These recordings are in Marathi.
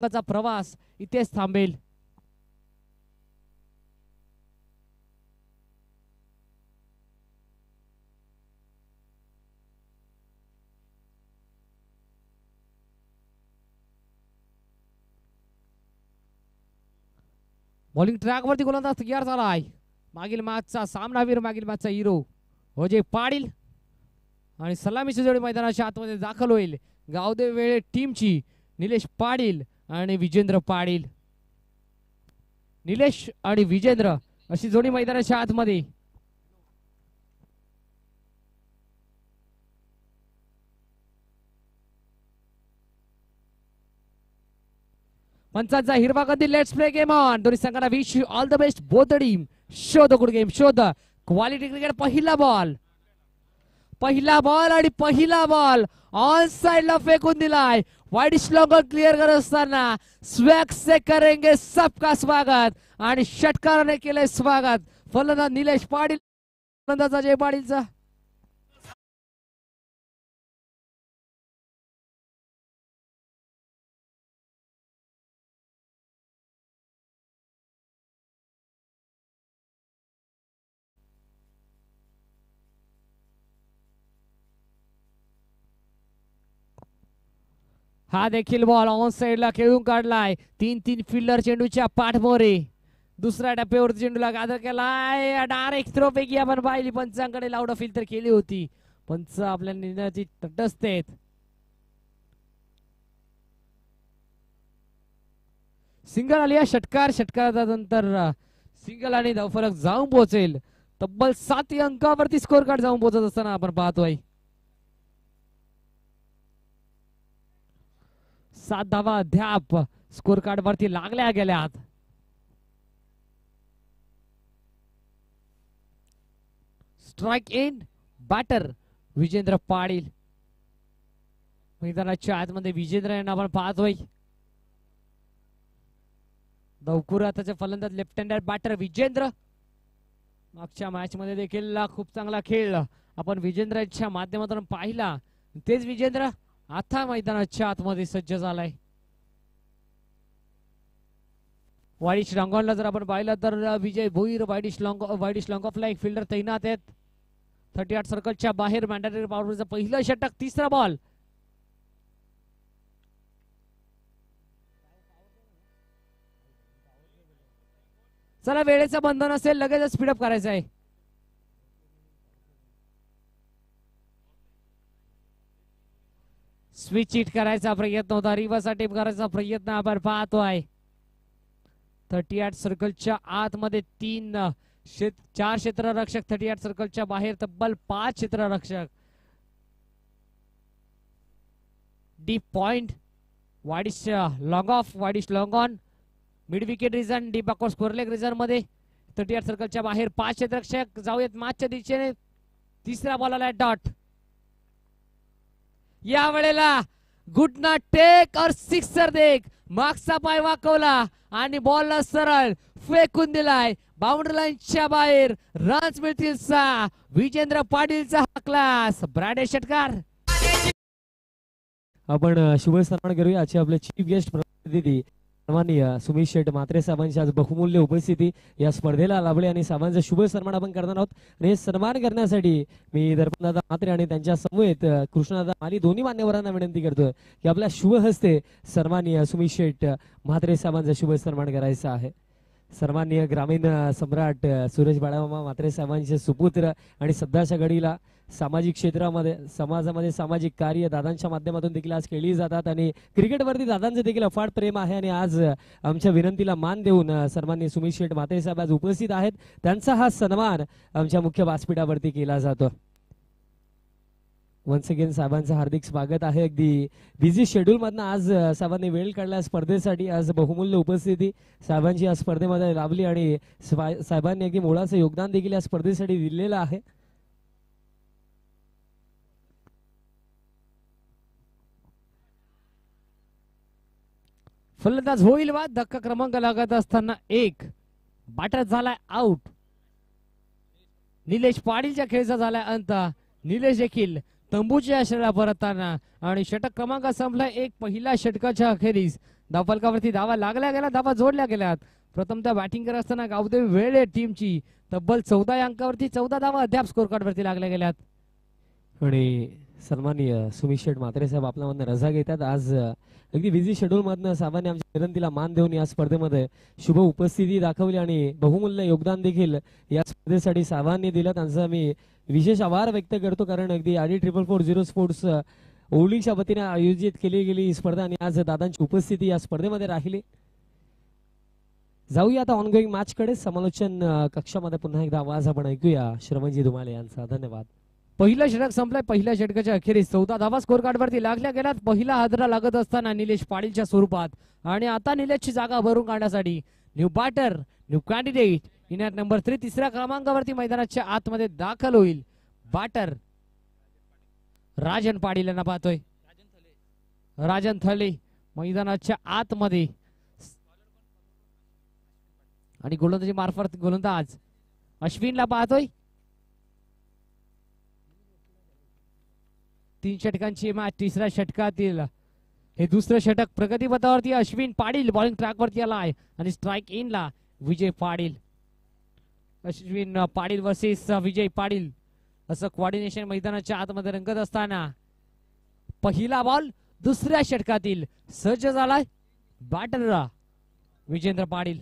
चा प्रवास इथेच थांबेल. बॉलिंग ट्रॅक वरती गोलंदाज तयार झालाय. मागील मॅचचा सामनावीर, मागील मॅचचा हिरो अजय पाटील आणि सलामीची जोडी मैदानाच्या आतमध्ये दाखल होईल. गावदेव वेळे टीमची निलेश पाटील आणि विजेंद्र पाटील. निलेश आणि विजेंद्र अशी जोडी मैदानाच्या आतमध्ये. पंचांचा हिरवा कंदील. Let's play game on. दोन्ही संघांना wish you all the best both the team. Show the good game, show the quality cricket. पहिला बॉल आणि पहिला बॉल ऑन साइडला फेकून दिलाय. वाईड स्लॉगर क्लिअर करत असताना स्वॅग से करेंगे सबका स्वागत आणि षटकाराने केले स्वागत. फलंदाज निलेश पाटील, फलंदाज अजय पाटीलचा. हा देखील बॉल ऑन साइडला खेळून काढलाय. 3-3 फिल्डर चेंडूच्या पाठमोरे. दुसऱ्या टप्प्यावर चेंडूला गादर केलाय. डायरेक्ट थ्रो पैकी आपण पाहिली. पंचांकडे लाऊड फिल्टर केली होती. पंच आपल्या निर्णयाची तटस्थ आहेत. सिंगल आली. षटकाराच्या नंतर सिंगल आणि धावफलक जाऊन पोहोचेल. तब्बल 7 अंकावरती स्कोर कार्ड जाऊन पोहोचत असताना आपण पाहतोय. 7 धावा अद्याप स्कोर कार्ड वरती लागल्या गेल्यात. Strike in. Batter Vijendra Patil. मैदानाच्या आतमध्ये विजेंद्र यांना आपण पाहतोय. दौकुराताचे फलंदाज लेफ्ट हँडर बॅटर विजेंद्र. मागच्या मॅच मध्ये देखील खूप चांगला खेळ आपण विजेंद्रच्या माध्यमातून पाहिला. तेच विजेंद्र आता मैदानाच्या आतमध्ये सज्ज झालाय. वाईडिश लॉंगॉनला जर आपण पाहिलं तर विजय भोईर वाईडिश लॉंग ऑफला एक फिल्डर तैनात आहेत. 38 सर्कलच्या बाहेर मॅन्डेटरी पावरचं पहिलं षटक. तिसरा बॉल. चला वेळेचं बंधन असेल, लगेच स्पीडअप करायचं आहे. स्विच हिट करायचा प्रयत्न होता. रिव्हर्स अटेम्प्ट करायचा प्रयत्न आपण पाहतोय. 38 सर्कलच्या आतमध्ये 4 क्षेत्ररक्षक. 38 सर्कलच्या बाहेर तब्बल 5 क्षेत्ररक्षक. Deep point. Wideish long off, wideish long on. Mid wicket region, deep backward square leg region मध्ये 38 सर्कलच्या बाहेर 5 क्षेत्ररक्षक. जाऊयात मॅचच्या दिशेने. तिसरा बॉल आला डॉट. या वेळेला गुड नॉट टेक और सिक्सर देख. मागचा पाय वाकवला आणि बॉलला सरळ फेकून दिलाय. बाउंड्री लाईनच्या बाहेर. रन्स मिळतील 6. विजेंद्र पाटीलचा हा क्लास. ब्रॅडे षटकार. आपण शुभ सन्मान करूया. आजचे आपले चीफ गेस्ट प्रतिनिधी सन्माननीय सुमित शेठ म्हात्रे साहेबांची आज बहुमूल्य उपस्थिती या स्पर्धेला लाभली आणि साहेबांचा शुभ सन्मान आपण करणार आहोत. आणि सन्मान करण्यासाठी मी दर्पणदादा म्हात्रे आणि त्यांच्या समवेत कृष्णदादा माली दोन्ही मान्यवरांना विनंती करतोय की आपल्या शुभ हस्ते सन्माननीय सुमित शेठ म्हात्रे साहेबांचा शुभ सन्मान करायचा आहे. सन्माननीय ग्रामीण सम्राट सुरेश बाळामामा म्हात्रे साहेबांचे सुपुत्र आणि सध्याच्या घडीला सामाजिक क्षेत्रामध्ये समाजामध्ये सामाजिक कार्य दादांच्या माध्यमातून देखील आज केली जातात आणि क्रिकेटवरती दादांचे देखील अफाट प्रेम आहे. आणि आज आमच्या विनंतीला मान देऊन सन्माननीय सुमित शेठ म्हात्रे साहेब आज उपस्थित आहेत. त्यांचा हा सन्मान आमच्या मुख्य व्यासपीठावरती केला जातो. वन्स अगेन साहेबांचं हार्दिक स्वागत आहे. अगदी बिझी शेड्यूल मधनं आज साहेबांनी वेळ काढला स्पर्धेसाठी. आज बहुमूल्य उपस्थिती साहेबांची या स्पर्धेमध्ये लाभली आणि साहेबांनी अगदी मोलाचं योगदान देखील या स्पर्धेसाठी दिलेलं आहे. फलंदाज होईल वा. धक्का क्रमांक लागत असताना 1 बॅटर झालाय आउट. निलेश पाटीलच्या खेळचा झालाय अंत. निलेश देखील तंबूच्या आश्रयाला परतताना आणि षटक क्रमांक संपला एक. पहिल्या षटकाच्या अखेरीस धावफलकावरती धावा लागल्या गेल्या, धावा जोडल्या गेल्यात. प्रथमतः बॅटिंग करत असताना गावदेवी वेळे टीमची तब्बल 14 अंकावरती 14 धावा अद्याप स्कोर कार्ड वरती लागल्या गेल्यात. आणि सन्माननीय सुमित शेठ म्हात्रे साहेब आपल्यामधनं रजा घेतात. आज अगदी बिझी शेड्यूल मधनं साहेबांनी आमच्या विनंतीला मान देऊन या स्पर्धेमध्ये शुभ उपस्थिती दाखवली आणि बहुमूल्य योगदान देखील या स्पर्धेसाठी साहेबांनी दिलं. त्यांचा मी विशेष आभार व्यक्त करतो, कारण अगदी आधी 444 स्पोर्ट्स ओलिंगच्या वतीने आयोजित केली गेली ही स्पर्धा आणि आज दादांची उपस्थिती या स्पर्धेमध्ये राहिली. जाऊया आता ऑनगोईंग मॅच कडे. समालोचन कक्षामध्ये पुन्हा एकदा आवाज आपण ऐकूया श्रवणजी धुमाले यांचा. धन्यवाद. पहिलं षटक संपलंय. पहिल्या षटकाच्या अखेरीस 14 धावा स्कोर कार्ड वरती लागल्या गेल्यात. पहिला हादरा लागत असताना निलेश पाटीलच्या स्वरूपात आणि आता निलेशची जागा भरून काढण्यासाठी new batter, new candidate in at number 3 तिसऱ्या क्रमांकावरती मैदानाच्या आतमध्ये दाखल होईल. बॅटर राजन पाटील यांना पाहतोय. राजन थले मैदानाच्या आतमध्ये आणि गोलंदाजी मार्फत गोलंदाज अश्विनला पाहतोय. 3 षटकांची मॅच. तिसऱ्या षटकातील हे दुसरं षटक प्रगतीपथावरती. अश्विन पाटील बॉलिंग ट्रॅक वरती आलाय आणि स्ट्राइक इन ला विजय पाटील. अश्विन पाटील वर्सेस विजय पाटील असं कॉर्डिनेशन मैदानाच्या आतमध्ये रंगत असताना पहिला बॉल दुसऱ्या षटकातील सज्ज झालाय बॅटर विजेंद्र पाटील.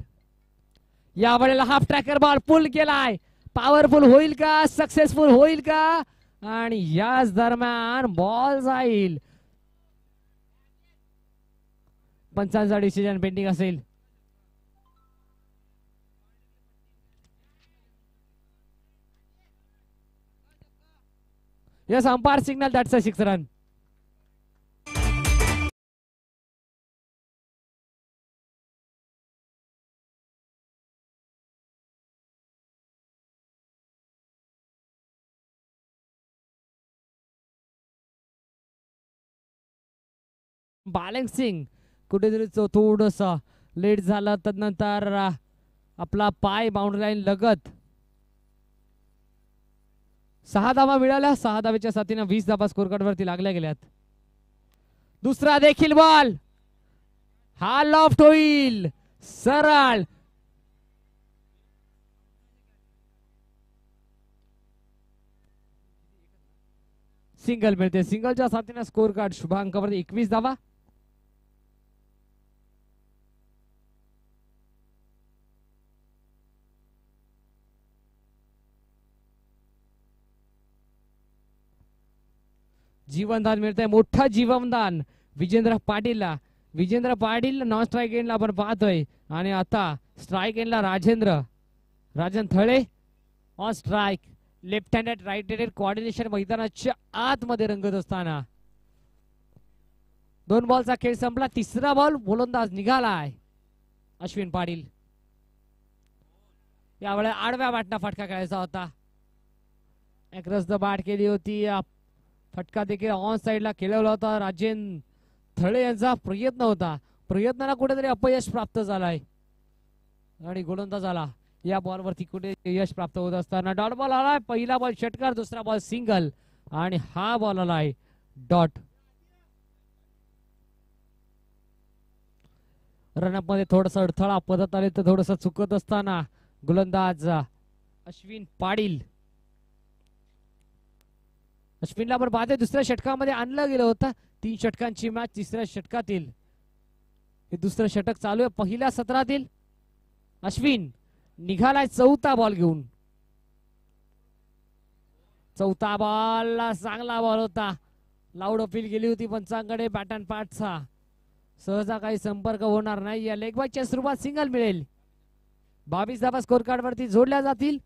या वेळेला हाफ ट्रॅकर बॉल पुल केलाय. पॉवरफुल होईल का, सक्सेसफुल होईल का, आणि याच दरम्यान बॉल जाईल. पंचांचा डिसिजन पेंडिंग असेल. Yes umpire signal, that's a 6 run. Balancing कुठेतरी थोडस लेट झालं. तदनंतर आपला पाय बाउंड्री लाईन लगत 6 धावा मिळाल्या. 6 धावेच्या साथीने 20 धावा स्कोर कार्ड वरती लागल्या गेल्यात. दुसरा देखील बॉल हा लॉफ्ट होईल सरळ. सिंगल मिळते. सिंगलच्या साथीने स्कोर कार्ड शुभांकावरती 21 धावा. जीवनदान मिळतंय, मोठा जीवनदान विजेंद्र पाटीलला. विजेंद्र पाटील नॉन स्ट्राईक एंडला आपण पाहतोय आणि आता स्ट्राईक एंडला Rajan Thale on strike. Left handed right handed coordination मैदानाच्या आतमध्ये रंगत असताना 2 बॉलचा खेळ संपला. तिसरा बॉल गोलंदाज निघालाय अश्विन पाटील. यावेळेला आडव्या बॅटना फटका खेळायचा होता. क्रॉस द बॅट केली होती. फटका देखील ऑन साइडला खेळवला होता. राजेंद्र थळे यांचा प्रयत्न होता. प्रयत्नाला कुठेतरी अपयश प्राप्त झालाय आणि गोलंदाज आला. या बॉल वरती कुठे यश प्राप्त होत असताना डॉट बॉल आलाय. पहिला बॉल षटकार, दुसरा बॉल सिंगल आणि हा बॉल आलाय डॉट. रनअप मध्ये थोडासा अडथळा पदत आले तर थोडस चुकत असताना गोलंदाज अश्विन पाटील. अश्विनला आपण पाहतोय दुसऱ्या षटकामध्ये आणलं गेलं होतं. 3 षटकांची मॅच. तिसऱ्या षटकातील हे दुसरं षटक चालू आहे. पहिल्या सत्रातील अश्विन निघालाय 4था बॉल घेऊन. 4था बॉल चांगला बॉल होता. लाऊड अपील गेली होती पंचांकडे. बॅट अँड पॅटचा सहजा काही संपर्क होणार नाही. या लेग बायच्या स्वरूपात सिंगल मिळेल. 22 धावा स्कोर कार्ड वरती जोडल्या जातील.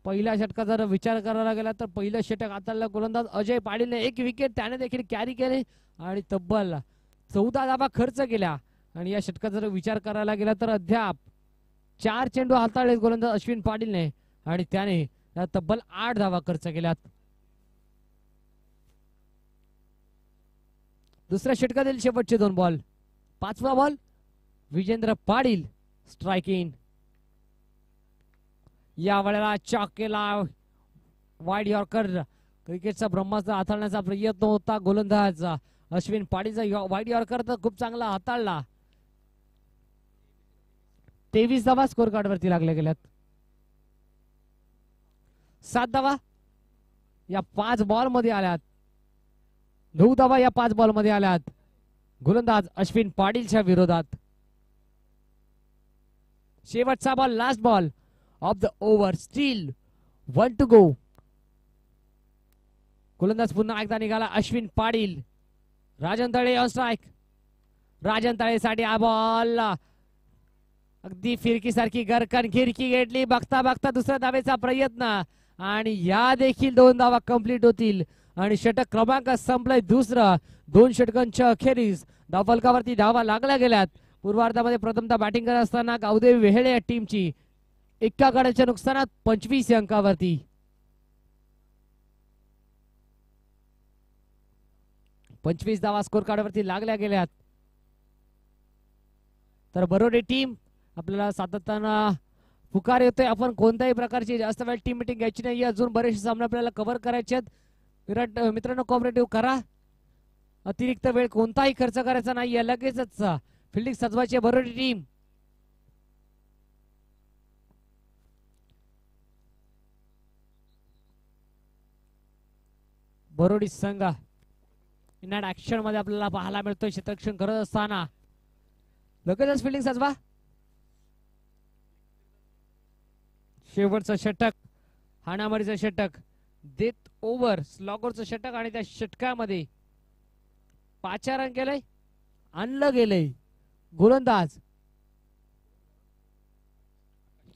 पहिल्या षटकाचा जर विचार करायला गेला तर पहिलं षटक हाताळलं गोलंदाज अजय पाटीलने. 1 विकेट त्याने देखील कॅरी केले आणि तब्बल 14 धावा खर्च केल्या. आणि या षटकाचा जर विचार करायला गेला तर अद्याप 4 चेंडू हाताळले गोलंदाज अश्विन पाटीलने आणि त्याने तब्बल 8 धावा खर्च केल्यात. दुसऱ्या षटकातील शेवटचे 2 बॉल. 5वा ball Vijendra Patil strike in. या वेळेला चॉक केला वाईड यॉर्कर क्रिकेटचा ब्रह्मास्त्र हाताळण्याचा प्रयत्न होता गोलंदाज अश्विन पाटीलचा वाईट यॉर्कर तर खूप चांगला हाताळला. 23 धावा स्कोर कार्ड वरती लागल्या गेल्यात. 7 धावा या 5 बॉल मध्ये आल्यात. 9 धावा या 5 बॉल मध्ये आल्यात गोलंदाज अश्विन पाटीलच्या विरोधात. शेवटचा ball, last ball of the over, still 1 to go. गोलंदाज पुन्हा एकदा निघाला अश्विन पाटील. राजन तळे ऑन स्ट्राईक. राजन तळेसाठी हा बॉल अगदी फिरकी सारखी गरकन खिरकी घेतली. बघता बघता दुसऱ्या धावेचा प्रयत्न आणि या देखील 2 धावा कंप्लीट होतील आणि षटक क्रमांक संपलाय दुसरा. 2 षटकांच्या अखेरीस धावफलकावरती धावा लागल्या गेल्यात. पूर्वार्धामध्ये प्रथमतः बॅटिंग करत असताना गावदेवी वेहेळे या टीमची एका गड्याच्या नुकसानात 25 अंकावरती. 25 धावा स्कोर कार्डवरती लागल्या गेल्यात. तर बरोडे टीम आपल्याला सातत्यानं पुकार येतोय, आपण कोणत्याही प्रकारची जास्त वेळ टीम मीटिंग घ्यायची नाही. अजून बरेचसे सामने आपल्याला कव्हर करायचे आहेत. विराट मित्रांनो कॉपरेटिव्ह करा. अतिरिक्त वेळ कोणताही खर्च करायचा नाहीये. लगेचच फिल्डिंग सजवायची बरोडी टीम. बरोडी संघ इनॅट ऍक्शन मध्ये आपल्याला पाहायला मिळतोय क्षेत्ररक्षण करत असताना. लगेचच फिल्डिंग सजवा. शेवटचं षटक, हाणामारीचं षटक, डेथ ओव्हर स्लॉगरचं षटक आणि त्या षटकामध्ये 5 रन केलंय, आणलं गेलंय. गोलंदाज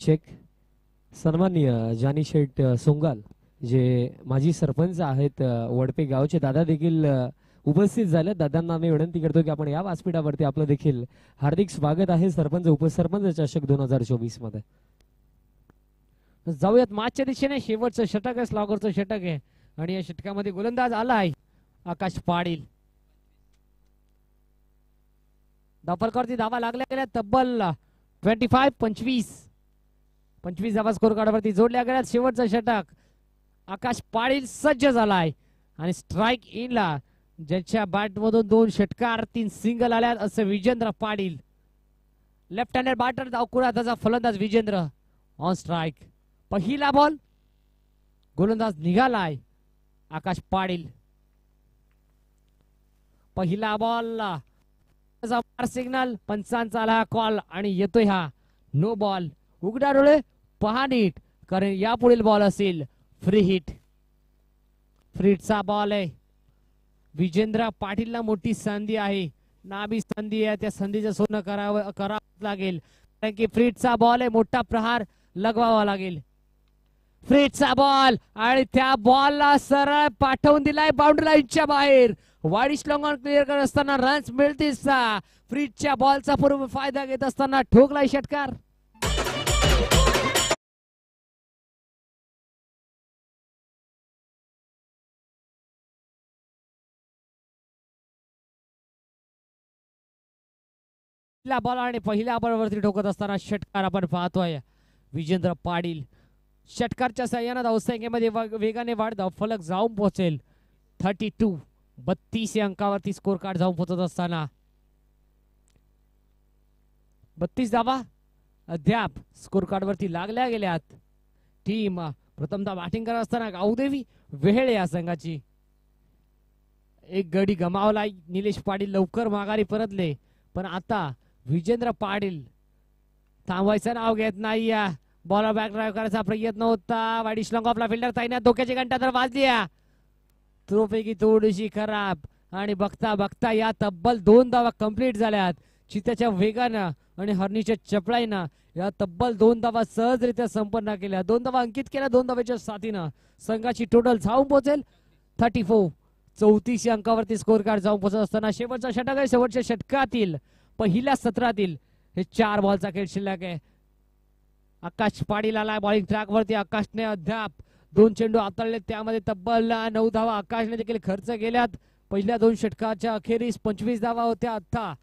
चेक. सन्माननीय जानी शेठ सोंगाल जे माजी सरपंच आहेत वडपे गावचे, दादा देखील उपस्थित झाले. दादांना मी विनंती करतो की आपण या व्यासपीठावरती आपलं देखील हार्दिक स्वागत आहे सरपंच उपसरपंच चषक 2024 मध्ये. जाऊयात मागच्या दिशेने. शेवटचं षटक आहे, स्लॉगरचं षटक आहे आणि या षटकामध्ये गोलंदाज आलाय आकाश पाटील. धावफलकावरती धावा लागल्या गेल्या तब्बल 25 धावा स्कोर कार्डवरती जोडल्या गेल्यात. शेवटचं षटक, आकाश पाटील सज्ज झालाय आणि स्ट्राईक इनला ज्याच्या बॅट मधून 2 षटकार 3 सिंगल आल्यात असं Vijendra Patil. Left handed batter धावकुळाचा फलंदाज विजेंद्र ऑन स्ट्राईक. पहिला बॉल, गोलंदाज निघालाय आकाश पाटील. पहिला बॉल सिग्नल, पंचांचा आला कॉल आणि येतोय हा नो बॉल. उघडा डोळे पहा नीट, कारण यापुढील बॉल असेल फ्री हिट. फ्रीटचा बॉल आहे. विजेंद्र पाटीलला मोठी संधी आहे, नाबी संधी आहे. त्या संधीचं सोनं करावं लागेल कारण की फ्रीटचा बॉल आहे. मोठा प्रहार लगवावा लागेल. फ्रीटचा बॉल आणि त्या बॉलला सरळ पाठवून दिलाय बाउंड्री लाईनच्या बाहेर. वाईड लॉंग ऑन क्लिअर करत असताना रन्स मिळतील. फ्रीटच्या बॉलचा पूर्ण फायदा घेत असताना ठोकलाय षटकार. पहिला बॉल आणि पहिल्या बॉलवरती ठोकत असताना षटकार आपण पाहतोय विजेंद्र पाटील. षटकारच्या सहाय्याने धावसंख्येमध्ये वेगाने वाढ, धावफलक जाऊन पोहोचेल 32 या अंकावरती स्कोर कार्ड जाऊन पोहोचत असताना 32 धावा अद्याप स्कोर कार्ड वरती लागल्या गेल्यात. टीम प्रथमतः बॅटिंग करत असताना गावदेवी वेहेळे या संघाची. एक गडी गमावला निलेश पाटील, लवकर माघारी परतले, पण आता विजेंद्र पाटील थांबवायचं नाव घेत नाही. बॉलर बॅक ड्राईव्ह करायचा प्रयत्न होता. वाईड लॉंग ऑफला फिल्डर तैनात, धोक्याची घंटा तर वाजली. थ्रोपैकी थोडीशी खराब आणि बघता बघता या तब्बल 2 धावा कंप्लीट झाल्यात. चित्याच्या वेगानं आणि हरणीच्या चपळाईनं या तब्बल 2 धावा सहजरित्या संपन्न केल्या. 2 धावा अंकित केल्या. 2 धावेच्या साथीनं संघाची टोटल जाऊन पोहोचेल 34. 34 अंकावरती स्कोर कार्ड जाऊन पोहोचत असताना शेवटचा षटक आहे. शेवटच्या षटकातील पहिल्या सत्रातील हे 4 बॉलचा खेळ शिल्लक आहे. आकाश पाटील आलाय बॉलिंग ट्रॅक वरती. आकाशने अद्याप 2 चेंडू हाताळले, त्यामध्ये तब्बल 9 धावा आकाशने देखील खर्च केल्यात. पहिल्या 2 षटकाच्या अखेरीस 25 धावा होत्या. आता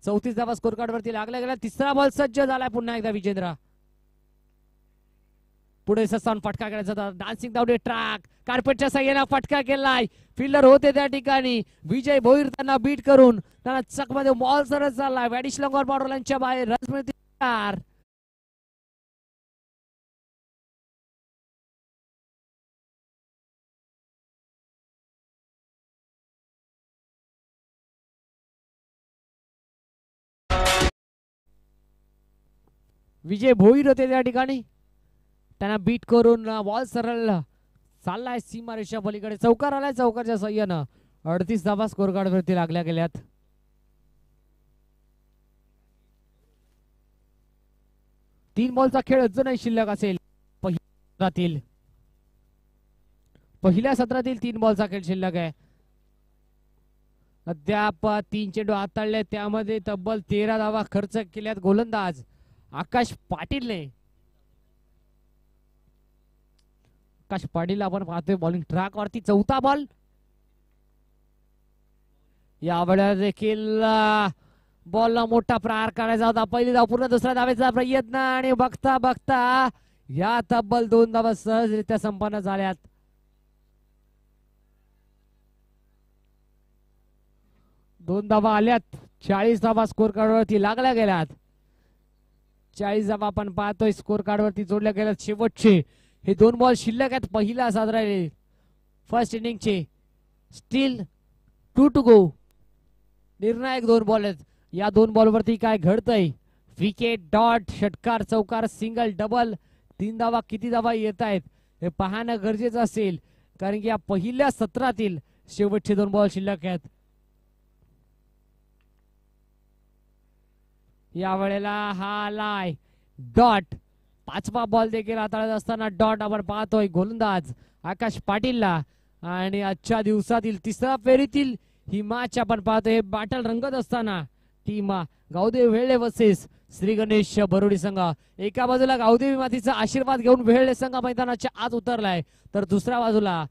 34 धावा स्कोर कार्ड वरती लागल्या गेल्या. तिसरा बॉल सज्ज झालाय पुन्हा एकदा विजेंद्र. पुढे ससावून फटका करायचा होता. डान्सिंग डाऊन ट्रॅक कार्पेटच्या साह्याने फटका केलाय. फिल्डर होते त्या ठिकाणी विजय भोईर त्यांना बीट करून त्यांना चकमध्ये बॉल सरळ चाललाय. वॅडिश लॉंगर बॉर्डर लाईनच्या बाहेर रन्स मिळतील 4. विजय भोईर होते त्या ठिकाणी त्यांना बीट करून बॉल सरळ चाललाय सीमारेषा पलीकडे. चौकार आलाय. चौकारच्या सहाय्यानं 38 धावा स्कोर कार्ड वरती लागल्या गेल्यात. तीन बॉलचा खेळ अजूनही शिल्लक असेल. पहिल्या सत्रातील 3 बॉलचा खेळ शिल्लक आहे. अद्याप 3 चेंडू हाताळले त्यामध्ये तब्बल 13 धावा खर्च केल्यात गोलंदाज आकाश पाटीलने. आकाश पाटील आपण पाहतोय बॉलिंग ट्रॅक वरती. चौथा बॉल या वेळेला देखील बॉलला मोठा प्रहार करायचा होता. पहिली धाव पूर्ण. दुसऱ्या धावेचा प्रयत्न आणि बघता बघता या तब्बल 2 धावा सहजरित्या संपन्न झाल्यात. 2 धावा आल्यात. 40 धावा स्कोर कार्ड वरती लागल्या गेल्यात. 40 धावा आपण पाहतोय स्कोर कार्ड वरती जोडल्या गेल्यात. शेवटचे हे 2 बॉल शिल्लक आहेत पहिला साजरा फर्स्ट इनिंगचे. Still 2 to go. निर्णायक 2 बॉल आहेत. या 2 बॉल वरती काय घडतंय. विकेट, डॉट, षटकार, चौकार, सिंगल, डबल, 3 धावा किती धावा येत आहेत हे पाहणं गरजेचं असेल. कारण की या पहिल्या सत्रातील शेवटचे 2 बॉल शिल्लक आहेत. या वेळेला हा आलाय डॉट. 5वा बॉल देखील हाताळत असताना डॉट आपण पाहतोय गोलंदाज आकाश पाटीलला. आणि आजच्या दिवसातील 3ऱ्या फेरीतील ही मॅच आपण पाहतोय. हे बॅटल रंगत असताना टीम गावदेवी वेळले वर्सेस श्री गणेश बरोडी संघ. एका बाजूला गावदेवी मातीचा आशीर्वाद घेऊन वेळले संघ मैदानाच्या आत उतरलाय तर दुसऱ्या बाजूला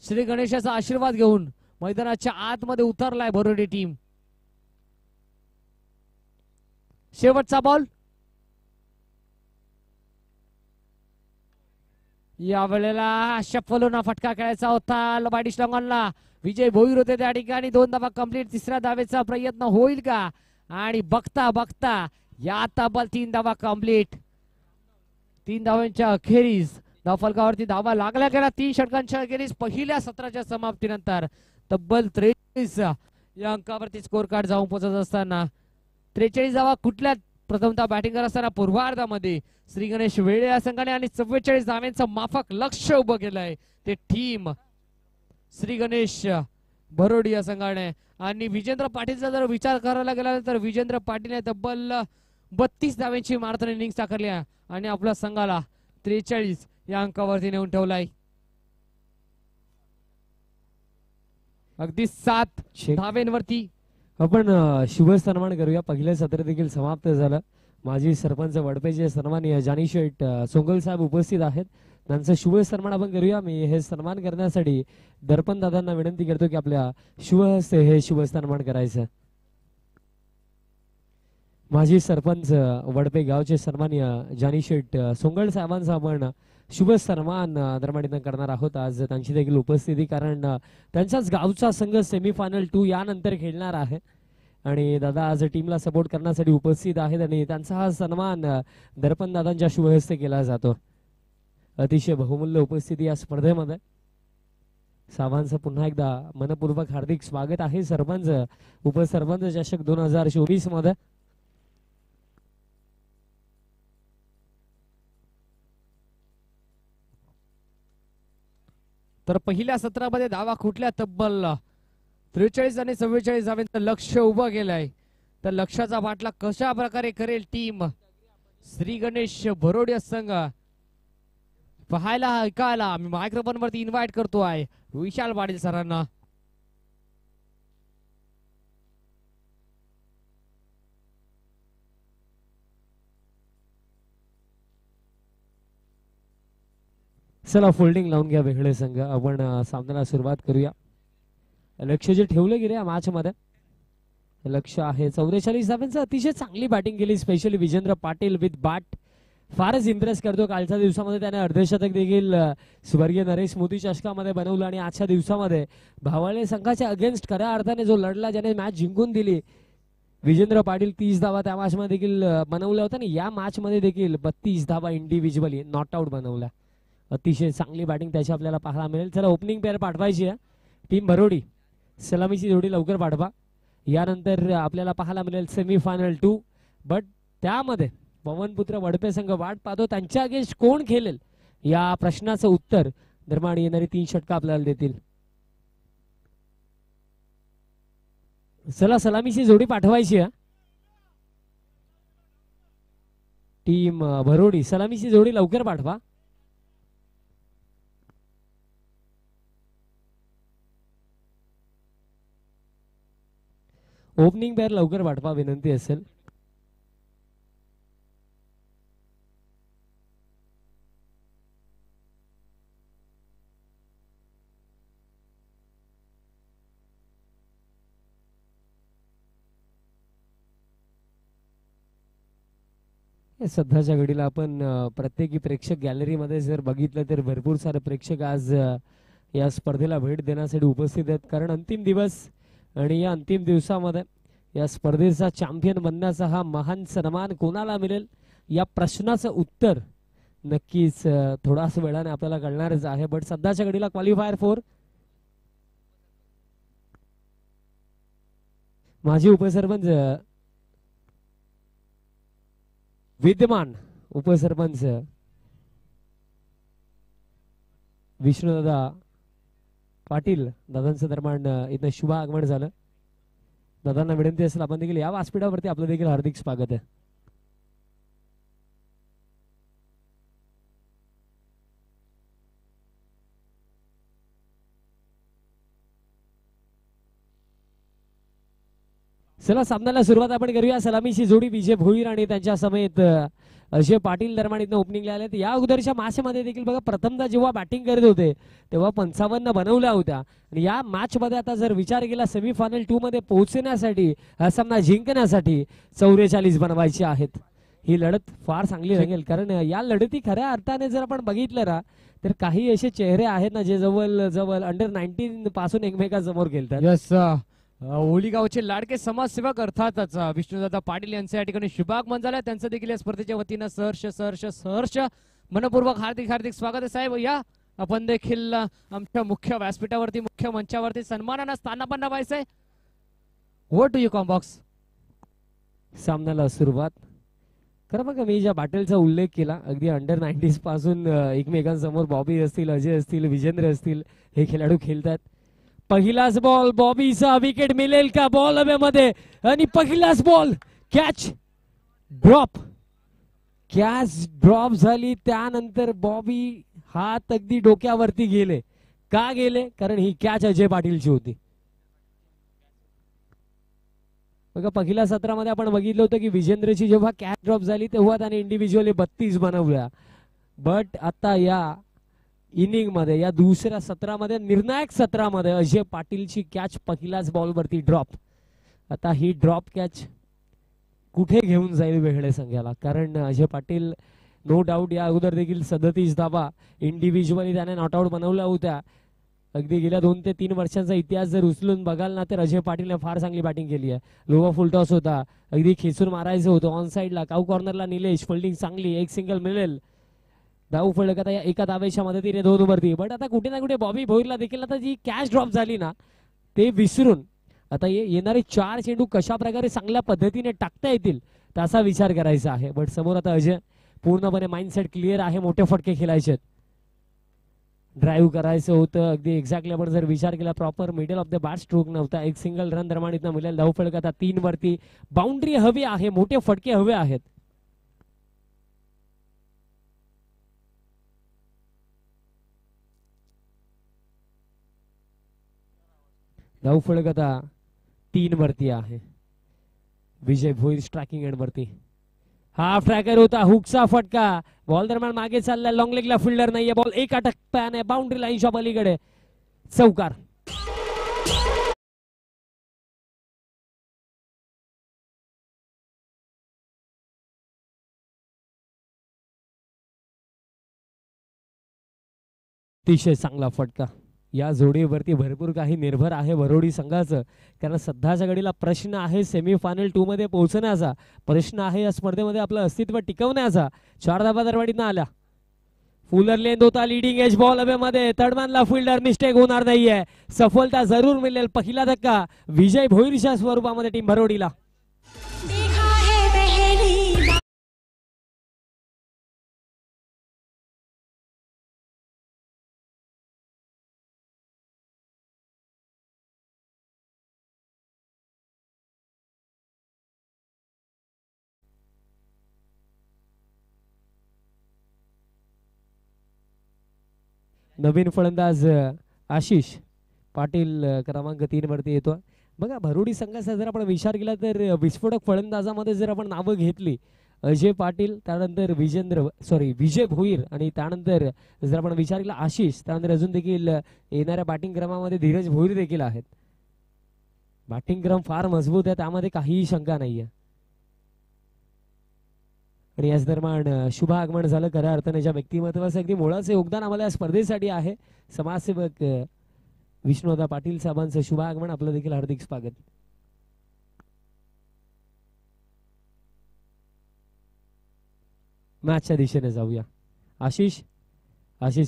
श्री गणेशाचा आशीर्वाद घेऊन मैदानाच्या आतमध्ये उतरलाय बरोडी टीम. शेवटचा बॉल या वेळेला शफलोना फटका खेळायचा होता लबाडिश लॉंगॉनला. विजय भोईर होते त्या ठिकाणी. 2 धावा कंप्लीट. 3ऱ्या धावेचा प्रयत्न होईल का. आणि बघता बघता या तब्बल 3 धावा कंप्लीट. 3 धावांच्या अखेरीस धावफलकावरती धावा लागल्या गेल्या. 3 षटकांच्या अखेरीस पहिल्या सत्राच्या समाप्तीनंतर तब्बल 43 या अंकावरती स्कोर कार्ड जाऊन पोहोचत असताना 43 धावा कुठल्या प्रथमतः बॅटिंग करत असताना पूर्वार्धामध्ये श्री गणेश वेळे या संघाने आणि 44 धाव्यांचं माफक लक्ष उभं केलंय ते टीम श्री गणेश भरोडी या संघाने. आणि विजेंद्र पाटीलचा जर विचार करायला गेला तर विजेंद्र पाटीलने तब्बल 32 धाव्यांची मारताना इनिंग्स टाकल्या आणि आपल्या संघाला 43 या अंकावरती नेऊन ठेवलाय. अगदी 7 धाव्यांवरती आपण शुभ सन्मान करूया. पहिलं सत्र देखील समाप्त झालं. माजी सरपंच वडपेचे सन्माननीय जानी शेठ सोंगल साहेब उपस्थित आहेत. त्यांचा शुभ सन्मान आपण करूया. मी हे सन्मान करण्यासाठी दर्पण दादांना विनंती करतो की आपल्या शुभ हस्ते हे शुभ सन्मान करायचं. माजी सरपंच वडपे गावचे सन्माननीय जानी शेठ सोंगल साहेबांचा आपण शुभ सन्मान दरम्यान करणार आहोत. आज त्यांची देखील उपस्थिती कारण त्यांच्याच गावचा संघ सेमीफायनल 2 यानंतर खेळणार आहे आणि दादा आज टीमला सपोर्ट करण्यासाठी उपस्थित आहेत आणि त्यांचा हा सन्मान दर्पण दादांच्या शुभ हस्ते केला जातो. अतिशय बहुमूल्य उपस्थिती या स्पर्धेमध्ये. साहेबांचं पुन्हा एकदा मनपूर्वक हार्दिक स्वागत आहे सरपंच उपसरपंच चषक 2024 मध्ये. तर पहिल्या सत्रामध्ये धावा कुठल्या तब्बल 43 आणि 44 धाव्यांचं लक्ष उभं केलंय. तर लक्षाचा बाटला कशा प्रकारे करेल टीम श्री गणेश भरोडी संघ पाहायला ऐकायला मी मायक्रोफोन वरती इन्व्हाइट करतो आहे विशाल पाटील सरांना. चला फोल्डिंग लावून घ्या वेगळे संघ. आपण सामन्याला सुरुवात करूया. लक्ष जे ठेवलं गेले या मॅच मध्ये लक्ष आहे 44 धाव्यांचं. अतिशय चांगली बॅटिंग केली specially Vijendra Patil with bat फारच इम्प्रेस करतो. कालच्या दिवसामध्ये त्याने अर्धशतक देखील स्वर्गीय नरेश मोदी चषकामध्ये बनवलं आणि आजच्या दिवसामध्ये भावळे संघाच्या अगेन्स्ट खऱ्या अर्थाने जो लढला, ज्याने मॅच जिंकून दिली, विजेंद्र पाटील 30 धावा त्या मॅच मध्ये देखील बनवल्या होत्या आणि या मॅच मध्ये देखील 32 धावा इंडिव्हिज्युअली नॉट आउट बनवल्या. अतिशय चांगली बॅटिंग त्याची आपल्याला पाहायला मिळेल. चला ओपनिंग पेअर पाठवायची आहे टीम भरोडी. सलामीची जोडी लवकर पाठवा. यानंतर आपल्याला पाहायला मिळेल सेमीफायनल 2. बट त्यामध्ये पवनपुत्र वडपे संघ वाट पाहतो. त्यांच्या अगेन्स्ट कोण खेळेल या प्रश्नाचं उत्तर दरम्यान येणारी 3 षटकं आपल्याला देतील. चला सलामीची जोडी पाठवायची आहे टीम भरोडी. सलामीची जोडी लवकर पाठवा. ओपनिंग पेअर लवकर पाठवा विनंती असेल. सध्याच्या घडीला आपण प्रत्येकी प्रेक्षक गॅलरीमध्ये जर बघितलं तर भरपूर सारे प्रेक्षक आज या स्पर्धेला भेट देण्यासाठी उपस्थित आहेत. कारण अंतिम दिवस आणि या अंतिम दिवसामध्ये या स्पर्धेचा चॅम्पियन बनण्याचा हा महान सन्मान कोणाला मिळेल या प्रश्नाचं उत्तर नक्कीच थोडाच वेळाने आपल्याला कळणारच आहे. बट सध्याच्या घडीला क्वालिफायर 4 माजी उपसरपंच विद्यमान उपसरपंच विष्णुदादा पाटील दादांचं दरम्यान इथं शुभ आगमन झालं. दादांना विनंती असेल आपण देखील या व्यासपीठावरती आपलं देखील हार्दिक स्वागत आहे. चला सामन्याला सुरुवात आपण करूया. सलामीची जोडी विजय भोईर आणि त्यांच्या समेत अजय पाटील दरम्यान इथं ओपनिंगला आले. या अगोदरच्या मॅचमध्ये देखील बघा प्रथमदा जेव्हा बॅटिंग करत होते तेव्हा 55 बनवल्या होत्या आणि या मॅच मध्ये आता जर विचार केला सेमीफायनल 2 मध्ये पोहोचण्यासाठी हा सामना जिंकण्यासाठी 44 बनवायचे आहेत. ही लढत फार चांगली रंगेल. कारण या लढती खऱ्या अर्थाने जर आपण बघितलं ना तर काही असे चेहरे आहेत ना जे जवळ जवळ अंडर 19 पासून एकमेकांसमोर खेळतात. यस ओलीगावचे लाडके समाजसेवक अर्थातच विष्णुदादा पाटील यांच्या या ठिकाणी शुभागमन झालं. त्यांचं देखील या स्पर्धेच्या वतीनं सहर्ष मनपूर्वक हार्दिक स्वागत आहे साहेब. या आपण देखील आमच्या मुख्य व्यासपीठावरती मुख्य मंचावरती सन्मानानं स्थानापन्न व्हायचंय. What do you come box. सामन्याला सुरुवात खरं बघा मी ज्या बॅटलचा उल्लेख केला अगदी अंडर 90s पासून एकमेकांसमोर बॉबी असतील, अजय असतील, विजेंद्र असतील हे खेळाडू खेळतात. पहिलाच बॉल बॉबीचा विकेट मिळेल का बॉल हवेमध्ये आणि पहिलाच बॉल कॅच ड्रॉप झाली. त्यानंतर बॉबी हात अगदी डोक्यावरती गेले. का गेले? कारण ही कॅच अजय पाटीलची होती. बघा पहिल्या सत्रामध्ये आपण बघितलं होतं की विजेंद्रची जेव्हा कॅच ड्रॉप झाली तेव्हा त्याने इंडिव्हिज्युअली 32 बनवल्या. बट आता या इनिंग मध्ये या दुसऱ्या सत्रामध्ये निर्णायक सत्रामध्ये अजय पाटीलची कॅच पहिल्याच बॉलवरती ड्रॉप. आता ही ड्रॉप कॅच कुठे घेऊन जाईल वेगळे संघाला. कारण अजय पाटील नो डाऊट या अगोदर देखील 37 धावा इंडिव्हिज्युअली त्याने नॉट आउट बनवल्या होत्या. अगदी गेल्या 2 ते 3 वर्षांचा इतिहास जर उचलून बघाल ना तर अजय पाटीलने फार चांगली बॅटिंग केली आहे. लोवा फुलटॉस होता, अगदी खेचून मारायचं होतं, ऑन साईडला काऊ कॉर्नरला निलेश, फिल्डिंग चांगली, एक सिंगल मिळेल, धाव फलक आता एका धावेच्या मदतीने 2 वरती. बट आता कुठे ना कुठे बॉबी भोईरला देखील आता जी कॅच ड्रॉप झाली ना ते विसरून आता येणारे 4 चेंडू कशा प्रकारे चांगल्या पद्धतीने टाकता येतील त्याचा विचार करायचा आहे. बट समोर आता अजय पूर्णपणे माइंडसेट क्लिअर आहे, मोठे फटके खेळायचे, ड्राईव्ह करायचं होतं अगदी एक्झॅक्टली. आपण जर विचार केला proper middle of the bat stroke नव्हता, एक सिंगल रन दरम्यान इथं मिळेल. धाव फलक आता 3 वरती, बाउंड्री हवी आहे, मोठे फटके हवे आहेत. धाव फलक आता 3 वरती आहे. विजय भोईर स्ट्रायकिंग एंड वरती. हाफ ट्रॅकर होता, हुकचा फटका, बॉल दरम्यान मागे चाललाय, लॉंग लेगला फिल्डर नाहीये, बॉल एका टप्प्याने बाउंड्री लाईनच्या पलीकडे, चौकार. अतिशय चांगला फटका. या जोडीवरती भरपूर काही निर्भर आहे वरोडी संघाचं, कारण सध्याच्या घडीला प्रश्न आहे सेमीफायनल 2 मध्ये पोहोचण्याचा, प्रश्न आहे या स्पर्धेमध्ये आपलं अस्तित्व टिकवण्याचा. 4 धावा दरवाढीनं आल्या. फुलर लेंथ होता, लिडिंग एज बॉल हवेमध्ये, तडमानला फिल्डर, मिस्टेक होणार नाहीये, सफलता जरूर मिळेल. पहिला धक्का विजय भोईरच्या स्वरूपामध्ये टीम भरोडीला. नवीन फलंदाज आशिष पाटील क्रमांक 3 वरती येतो. बघा भरोडी संघाचा जर आपण विचार केला तर विस्फोटक फलंदाजामध्ये जर आपण नावं घेतली, अजय पाटील, त्यानंतर विजय भोईर, आणि त्यानंतर जर आपण विचार केला आशिष, त्यानंतर अजून देखील येणाऱ्या बॅटिंग क्रमामध्ये धीरज भोईर देखील आहेत. बॅटिंग क्रम फार मजबूत आहे, त्यामध्ये काहीही शंका नाहीये. आणि याच दरम्यान शुभ आगमन झालं खऱ्या अर्थाने ज्या व्यक्तिमत्वाचं अगदी मोलाचं योगदान आम्हाला या स्पर्धेसाठी आहे, समाजसेवक विष्णुदा पाटील साहेबांचं शुभ आगमन. आपलं देखील हार्दिक स्वागत. मॅचच्या दिशेने जाऊया. आशिष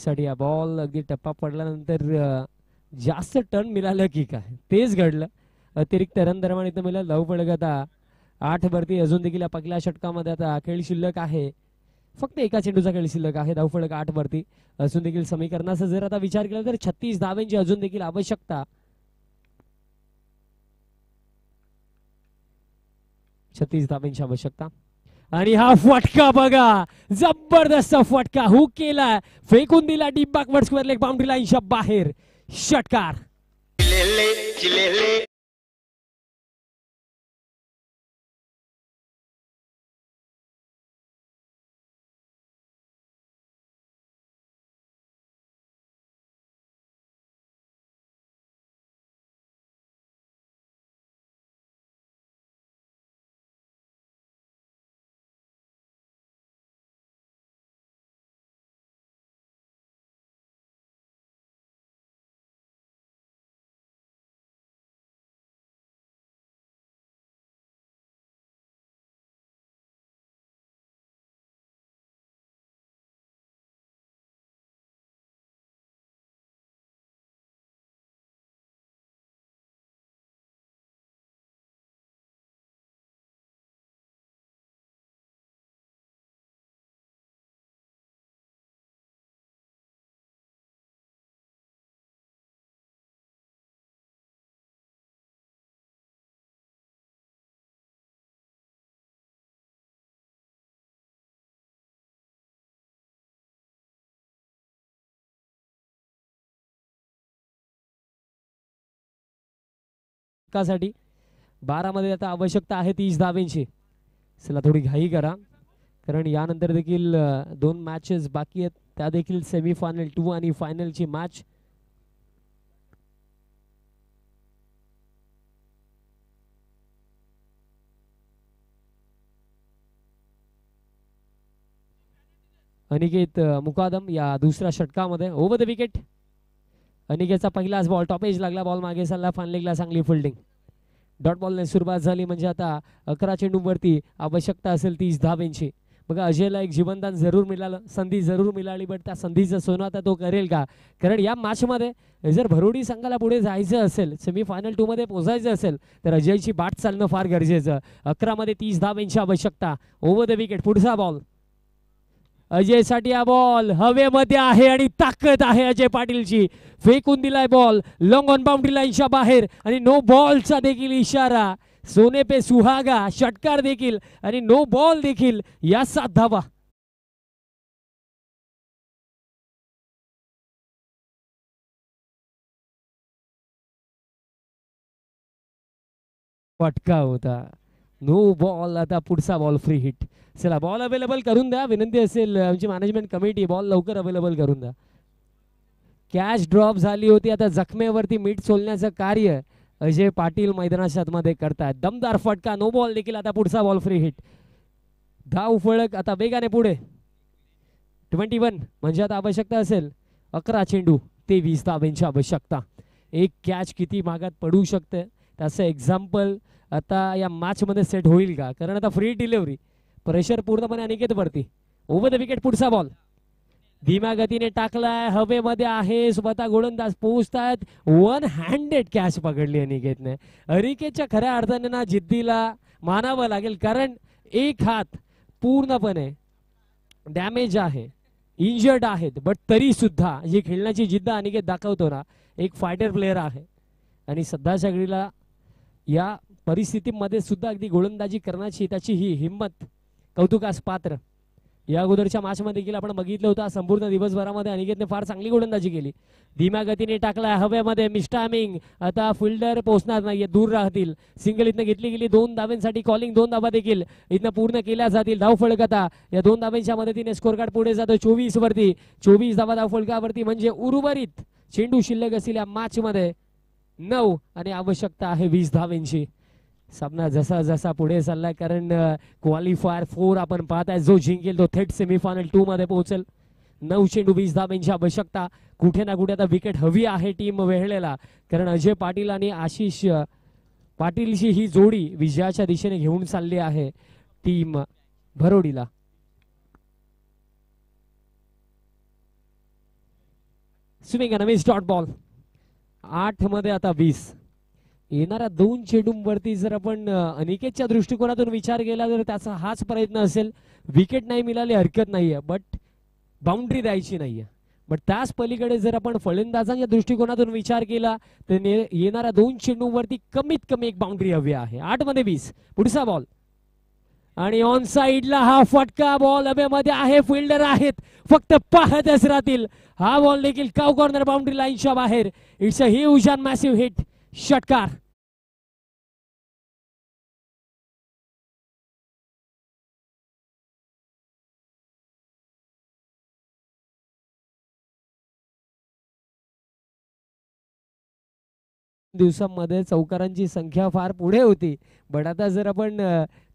साठी हा बॉल अगदी टप्पा पडल्यानंतर जास्त टर्न मिळालं की काय तेच घडलं. अतिरिक्त रन दरम्यान इथं मिळालं. लव पडलं आता 8 वरती. अजून देखील या पहिल्या षटकामध्ये आता खेळ शिल्लक आहे, फक्त एका चेंडूचा खेळ शिल्लक आहे. धावफलक 8 वरती. अजून देखील समीकरणाचा जर आता विचार केला तर 36 धावांची अजून देखील आवश्यकता. 36 धावांची आवश्यकता. आणि हा फटका बघा, जबरदस्त फटका, हुक केला, फेकून दिला deep backward square leg boundary लाईनच्या बाहेर. षटकार. साठी 12 मध्ये आता आवश्यकता आहे 30 धावांची. चला थोडी घाई करा, कारण यानंतर देखील 2 मॅचेस बाकी आहेत, त्या देखील सेमीफायनल 2 आणि फायनलची मॅच. अनिकेत मुकादम या दुसऱ्या षटकामध्ये ओव्हर द विकेट. अनिकेतचा पहिलाच बॉल टॉप एज लागला, बॉल मागे चालला, फानलेगला चांगली फिल्डिंग. डॉट बॉलने सुरुवात झाली, म्हणजे आता 11 चेंडूंवरती आवश्यकता असेल 30 धावांची. बघा अजयला एक जीवनदान जरूर मिळालं, संधी जरूर मिळाली, बट त्या संधीचं सोनं आता तो करेल का? कारण या मॅचमध्ये जर भरोडी संघाला पुढे जायचं असेल, सेमीफायनल 2 मध्ये पोहोचायचं असेल, तर अजयची बाट चालणं फार गरजेचं. 11 मध्ये 30 धावांची आवश्यकता. Over the wicket. पुढचा बॉल अजय साठी. हा बॉल हवेमध्ये आहे आणि ताकद आहे अजय पाटीलची. फेकून दिलाय बॉल लॉंग ऑन बाउंड्री लाईनच्या बाहेर, आणि नो बॉलचा देखील इशारा. सोने पे सुहागा, षटकार देखील आणि नो बॉल देखील. या 7 धावा. फटका होता, नो बॉल. आता पुढचा बॉल फ्री हिट. चला बॉल अवेलेबल करून द्या, विनंती असेल आमची मॅनेजमेंट कमिटी, बॉल लवकर अवेलेबल करून द्या. कॅच ड्रॉप झाली होती, आता जखमेवरती मीठ सोलण्याचं कार्य अजय पाटील मैदानाच्या आतमध्ये करतायत. दमदार फटका, नो बॉल देखील. आता पुढचा बॉल फ्री हिट. धाव फळक आता वेगाने पुढे. 21 म्हणजे आता आवश्यकता असेल 11 चेंडू 23 धावांची आवश्यकता. एक कॅच किती भागात पडू शकते त्याचं एक्झाम्पल आता या मॅच मध्ये सेट होईल का, कारण आता फ्री डिलिव्हरी प्रेशर पूर्णपणे अनिकेत वरती. ओव्हर द विकेट पुढचा बॉल धीम्या गतीने टाकलाय, हवेमध्ये आहे, स्वतः गोलंदाज पोहोचतात. वन हँडेड कॅच पकडली अनिकेतने. अनिकेतच्या खऱ्या अर्थाने ना जिद्दीला मानावं लागेल, कारण एक हात पूर्णपणे डॅमेज आहे, इंजर्ड आहेत, बट तरी सुद्धा जी खेळण्याची जिद्द अनिकेत दाखवतो ना, एक फायटर प्लेअर आहे. आणि सध्याच्या घडीला या परिस्थितीमध्ये सुद्धा अगदी गोलंदाजी करण्याची त्याची ही हिंमत कौतुकास पात्र. या अगोदरच्या मॅच मध्ये देखील आपण बघितलं होतं, संपूर्ण दिवसभरामध्ये अनिकेतने फार चांगली गोलंदाजी केली. धीम्या गतीने टाकलाय, हवेमध्ये मिस्टामिंग. आता फिल्डर पोहोचणार नाहीये, दूर राहतील. सिंगल इथनं घेतली गेली, 2 धावांसाठी कॉलिंग, 2 धावा देखील इथनं पूर्ण केल्या जातील. धावफलक आता या 2 धावांच्या मदतीने स्कोर कार्ड पुढे जातो 24 वरती. 24 धावा धावफलकावरती, म्हणजे उर्वरित चेंडू शिल्लक असलेल्या मॅच मध्ये 9 आणि आवश्यकता आहे 20 धावांची. सामना जसा जसा पुढे चाललाय, कारण क्वालिफायर 4 आपण पाहताय, जो जिंकेल तो थेट सेमीफायनल 2 मध्ये पोहोचेल. 9 चेंडू 20 धावांची आवश्यकता. कुठे ना कुठे आता विकेट हवी आहे टीम वेळेला, कारण अजय पाटील आणि आशिष पाटीलची ही जोडी विजयाच्या दिशेने घेऊन चालली आहे टीम भरोडीला. स्विंग नवीन डॉट बॉल. 8 मध्ये आता 20. येणाऱ्या 2 चेंडूंवरती जर आपण अनिकेतच्या दृष्टिकोनातून विचार केला तर त्याचा हाच प्रयत्न असेल. विकेट नाही मिळाली हरकत नाहीये, बट बाउंड्री द्यायची नाहीये. बट त्याच पलीकडे जर आपण फलंदाजांच्या दृष्टिकोनातून विचार केला तर येणाऱ्या 2 चेंडूंवरती कमीत कमी एक बाउंड्री हवी आहे. 8 मध्ये 20. पुढचा बॉल आणि ऑन साइडला हा फटका बॉल हवेमध्ये आहे, फिल्डर आहेत, फक्त पाहतच राहतील. हा बॉल देखील काव कॉर्नर बाउंड्री लाईनच्या बाहेर. It's a huge and massive hit. षटकार. दिवसांमध्ये चौकारांची संख्या फार पुढे होती, बट आता जर आपण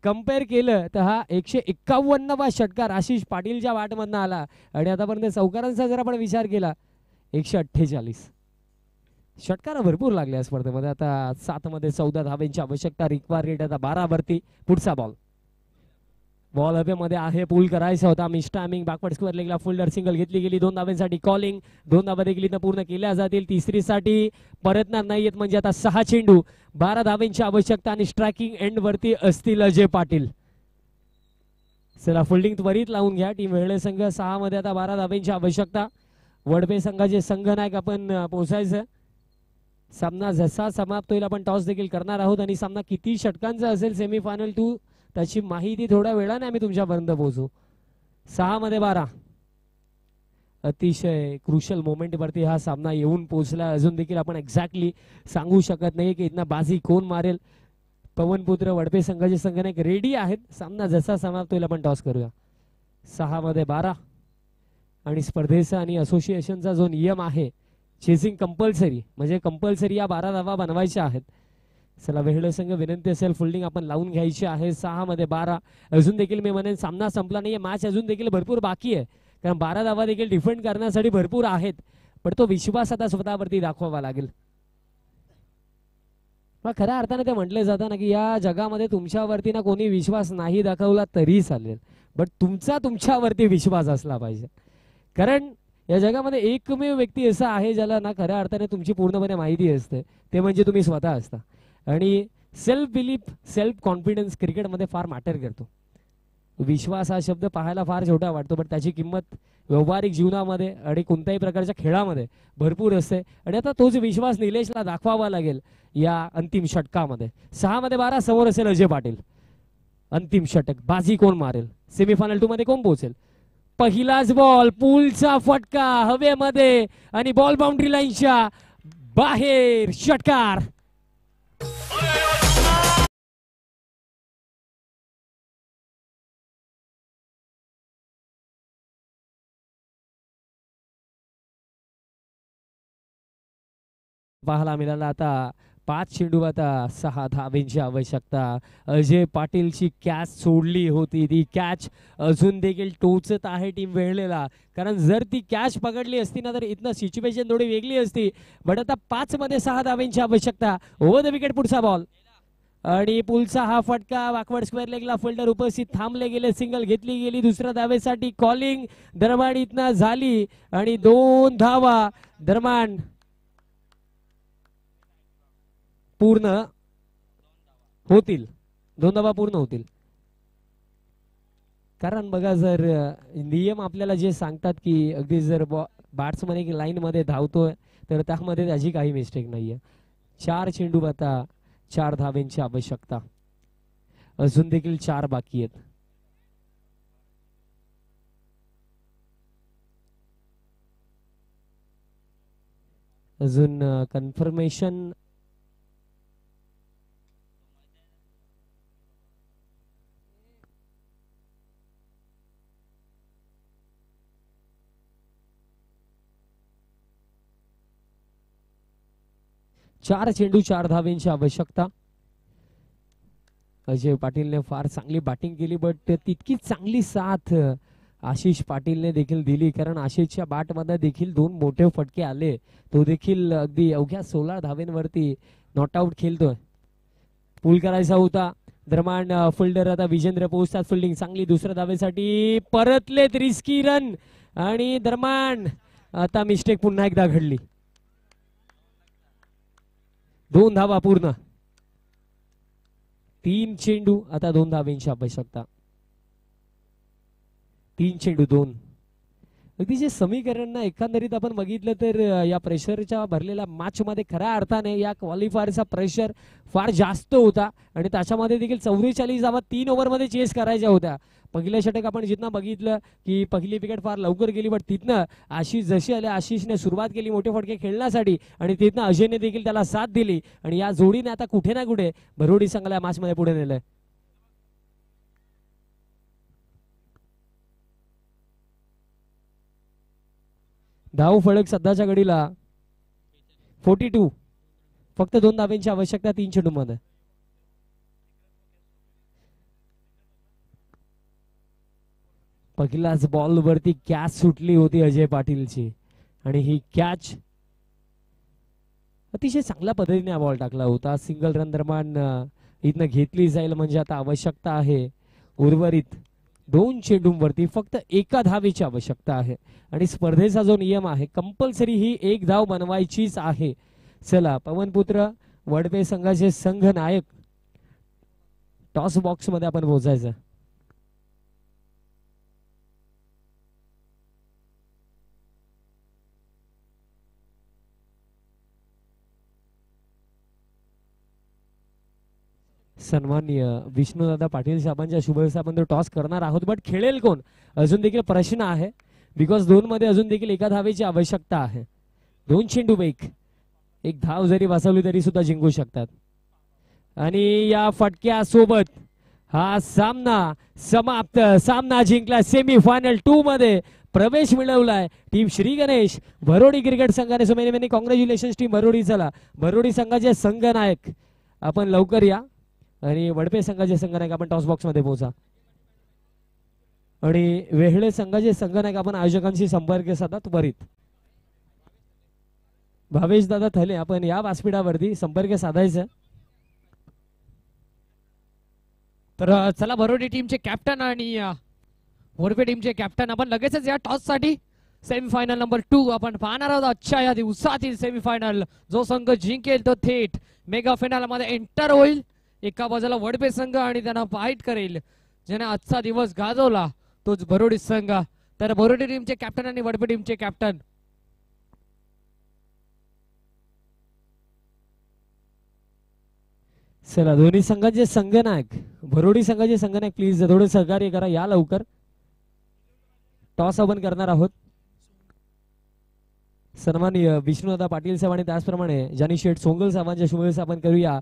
कम्पेअर केलं तर हा 151वा षटकार आशिष पाटीलच्या वाटमधनं आला. आणि आतापर्यंत चौकारांचा जर आपण विचार केला 148 षटकार भरपूर लागले या स्पर्धेमध्ये. आता 7 मध्ये 14 धावांची आवश्यकता. रिक्वायर रेट आता 12 वरती. पुढचा बॉल बॉल हवेमध्ये आहे, पूल करायचा होता. मिस्टामिंग बॅकवर्ड स्क्वेअर लेगला फिल्डर सिंगल घेतली गेली. 2 धावांसाठी कॉलिंग, 2 धावा देखील पूर्ण केल्या जातील. तिसरीसाठी परतणार नाहीयेत, म्हणजे आता 6 चेंडू 12 धावांची आवश्यकता आणि स्ट्रायकिंग एंड वरती असतील अजय पाटील. चला फिल्डिंग त्वरित लावून घ्या. टीम वेळे संघ 6 मध्ये आता 12 धावांची आवश्यकता. वडपे संघाचे संघनायक आपण पोहोचायचं. सामना जसा समाप्त होईल आपण टॉस देखील करणार आहोत आणि सामना किती षटकांचा असेल सेमीफायनल 2 त्याची माहिती थोड्या वेळाने आम्ही तुमच्यापर्यंत पोहोचू. 6 मध्ये 12 अतिशय क्रुशल मोमेंट वरती हा सामना येऊन पोहोचला. अजून देखील आपण एक्झॅक्टली सांगू शकत नाही की इथनं बाजी कोण मारेल. पवनपुत्र वडपे संघाचे संघनायक रेडी आहेत. सामना जसा समाप्त होईल आपण टॉस करूया. 6 मध्ये 12 आणि स्पर्धेचा आणि असोसिएशनचा जो नियम आहे चेसिंग कंपल्सरी, म्हणजे कंपल्सरी या 12 धावा बनवायच्या आहेत. चला वेहळे संघ विनंती असेल फिल्डिंग आपण लावून घ्यायची आहे. 6 मध्ये 12 अजून देखील मी म्हणेन सामना संपला नाहीये, मॅच अजून देखील भरपूर बाकी आहे, कारण 12 धावा देखील डिफेंड करण्यासाठी भरपूर आहेत. पण तो विश्वास आता स्वतःवरती दाखवावा लागेल. खऱ्या अर्थाने ते म्हटले जातं ना की या जगामध्ये तुमच्यावरती ना कोणी विश्वास नाही दाखवला तरी चालेल, बट तुमच्यावरती विश्वास असला पाहिजे. कारण या जगामध्ये एकमेव व्यक्ती असा आहे ज्याला ना खऱ्या अर्थाने तुमची पूर्णपणे माहिती असते, ते म्हणजे तुम्ही स्वतः असता. आणि सेल्फ बिलीफ, सेल्फ कॉन्फिडन्स क्रिकेटमध्ये फार मॅटर करतो. विश्वास हा शब्द पाहायला फार छोटा वाटतो, पण त्याची किंमत व्यावहारिक जीवनामध्ये आणि कोणत्याही प्रकारच्या खेळामध्ये भरपूर असते. आणि आता तोच विश्वास निलेशला दाखवावा लागेल या अंतिम षटकामध्ये. 6 मध्ये 12 समोर असेल अजय पाटील. अंतिम षटक, बाजी कोण मारेल, सेमीफायनल 2 मध्ये कोण पोहोचेल. पहिलाच बॉल, पूलचा फटका हवेमध्ये आणि बॉल बाउंड्री लाईनच्या बाहेर. षटकार. पाहायला मिळाला आता 5 चेंडू आता 6 धावेंची आवश्यकता. अजय पाटीलची कॅच सोडली होती, ती कॅच अजून देखील टोचत आहे टीम वेळेला, कारण जर ती कॅच पकडली असती ना तर इथनं सिच्युएशन थोडी वेगळी असती. बट आता 5 मध्ये 6 धावेंची आवश्यकता. ओव्हर द विकेट पुढचा बॉल आणि पुलचा हा फटका. बॅकवर्ड स्क्वेअर लेगला फिल्डर उपस्थित थांबले गेले, सिंगल घेतली गेली. दुसऱ्या धावेसाठी कॉलिंग दरम्यान इथनं झाली आणि 2 धावा दरम्यान पूर्ण होतील. 2 धावा पूर्ण होतील. कारण बघा, जर नियम आपल्याला जे सांगतात की अगदी जर बॅट्समन एक लाईन मध्ये धावतोय तर त्यामध्ये त्याची काही मिस्टेक नाहीये. 4 चेंडू आता 4 धावेंची आवश्यकता. अजून देखील 4 बाकी आहेत. अजून कन्फर्मेशन चार चेंडू 4 धावेंची आवश्यकता. अजय पाटीलने फार चांगली बॅटिंग केली, बट तितकी चांगली साथ आशिष पाटीलने देखील दिली, कारण आशिषच्या बॅट मध्ये देखील 2 मोठे फटके आले. तो देखील अगदी अवघ्या 16 धावेंवरती नॉट आउट खेळतोय. पूल करायचा होता. दरम्यान फिल्डर आता विजेंद्र पोहोचतात. फिल्डिंग चांगली. दुसऱ्या धावेसाठी परतलेत रिस्की रन आणि दरम्यान आता मिस्टेक पुन्हा एकदा घडली. 2 धावा पूर्ण. 3 चेंडू आता 2 धावेंची आवश्यकता. 3 चेंडू 2. अगदी जे समीकरण ना एकंदरीत आपण बघितलं तर या प्रेशरच्या भरलेल्या मॅच मध्ये खऱ्या अर्थाने या क्वालिफायरचा प्रेशर फार जास्त होता आणि त्याच्यामध्ये देखील 44 धावा 3 ओव्हर मध्ये चेस करायच्या होत्या. पहिल्या षटक आपण जिथं बघितलं की पहिली विकेट फार लवकर गेली, बट तिथनं आशिष जशी आले, आशिषने सुरुवात केली मोठे फटके खेळण्यासाठी आणि तिथनं अजयने देखील त्याला साथ दिली आणि या जोडीने आता कुठे ना कुठे भरोडी संघाला मॅच मध्ये पुढे नेलंय. धाव फलक सध्याच्या घडीला 42. फक्त 2 धावेंची आवश्यकता 3 चेंडू मध्ये. पहिल्याच बॉल वरती कॅच सुटली होती अजय पाटीलची आणि ही कॅच अतिशय चांगल्या पद्धतीने बॉल टाकला होता. सिंगल रन दरम्यान इथनं घेतली जाईल, म्हणजे आता आवश्यकता आहे उर्वरित 2 चेंडूंवरती फक्त 1 धावेची आवश्यकता आहे आणि स्पर्धेचा जो नियम आहे कंपल्सरी ही 1 धाव बनवायचीच आहे. चला, पवनपुत्र वडपे संघाचे संघ नायक टॉस बॉक्स मध्ये आपण पोहोचायचं. सन्माननीय विष्णुदादा पाटील साहेबांच्या शुभेच्छा आपण तो टॉस करणार आहोत, बट खेळेल कोण अजून देखील प्रश्न आहे. बिकॉज 2 मध्ये अजून देखील 1 धावेची आवश्यकता आहे. 2 चेंडू 1 धाव जरी वाचवली तरी सुद्धा जिंकू शकतात. आणि या फटक्यासोबत हा सामना समाप्त. सामना जिंकला. सेमी फायनल 2 मध्ये प्रवेश मिळवलाय टीम श्री गणेश भरोडी क्रिकेट संघाने. So many many congratulation team Bharodi. चला, भरोडी संघाचे संघनायक आपण लवकर या आणि वडपे संघाचे संघनायक आपण टॉस बॉक्स मध्ये पोहोचा आणि वेहळे संघाचे संघनायक आपण आयोजकांशी संपर्क साधा त्वरित. भावेश दादा थले आपण या व्यासपीठावरती संपर्क साधायचा. तर चला, भरोडी टीमचे कॅप्टन आणि वडपे टीमचे कॅप्टन आपण लगेचच या टॉस साठी सेमीफायनल नंबर 2 आपण पाहणार आहोत. आजच्या या दिवसातील सेमीफायनल जो संघ जिंकेल तो थेट मेगा फायनल मध्ये एंटर होईल. एका बाजूला वडपे संघ आणि त्यांना फाईट करेल ज्याने आजचा दिवस गाजवला तोच भरोडी संघ. तर भरोडी टीमचे कॅप्टन आणि वडपे टीमचे कॅप्टन. चला, दोन्ही संघाचे संघनायक भरोडी संघाचे संघनायक प्लीज थोडं सहकार्य करा, या लवकर. टॉस आपण करणार आहोत. सन्माननीय विष्णुदादा पाटील साहेब आणि त्याचप्रमाणे जानी शेठ सोंगल साहेबांच्या शुभेच्छा आपण करूया.